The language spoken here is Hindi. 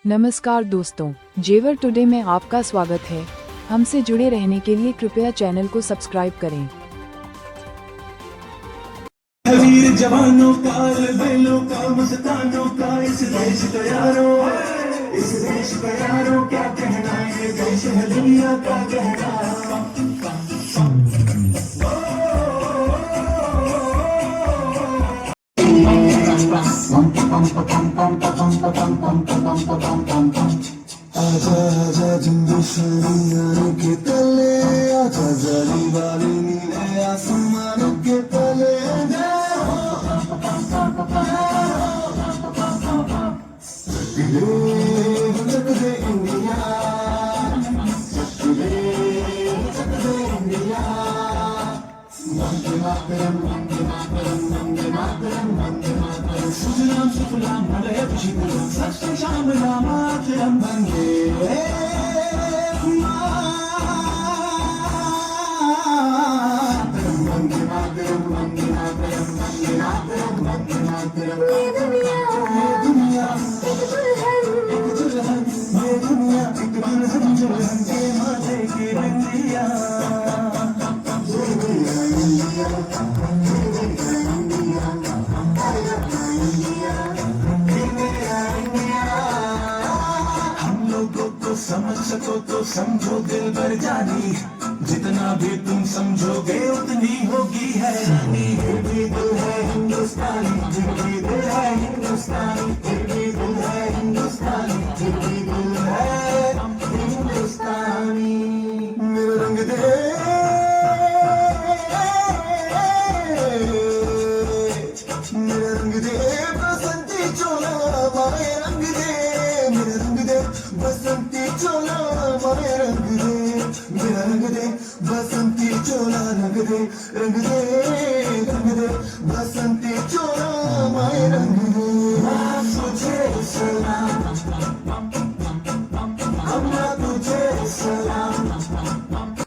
नमस्कार दोस्तों, जेवर टुडे में आपका स्वागत है। हमसे जुड़े रहने के लिए कृपया चैनल को सब्सक्राइब करें। वीर जवानों का बेलों का मस्तानों का इस देश का यारों, इस देश का यारों क्या कहना, ये देश है दुनिया का कहना। आजा आजा जिंदुनिया के तले, आजा जाली वाली नीले आसमान के तले। जग दे इंडिया, जग दे इंडिया। वंदे मातरम, वंदे मातरम, वंदे मातरम, वंदे मातरम। सुजलाम सुफलाम मलय पुष्पितम, सत्य श्यामलाम मातरम वंदे मातरम, वंदे मातरम, वंदे मातरम, वंदे मातरम, वंदे मातरम। ये दुनिया एक दुल्हन, ये दुनिया एक दुल्हन, दुल्हन के माथे की बिंदिया। समझ सको तो समझो दिल भर जानी, जितना भी तुम समझोगे उतनी होगी हैरानी। फिर भी दिल है हिंदुस्तानी, फिर भी दिल है हिंदुस्तानी, फिर भी दिल है हिंदुस्तानी, फिर भी दिल है हिंदुस्तानी। मेरा रंग दे, मेरा रंग दे बसंती चोला, मारे रंग दे, मेरा रंग दे बसंती चोला, मारे रंग दे, मेरा रंग दे बसंती चोला, रंग दे, रंग दे, रंग दे।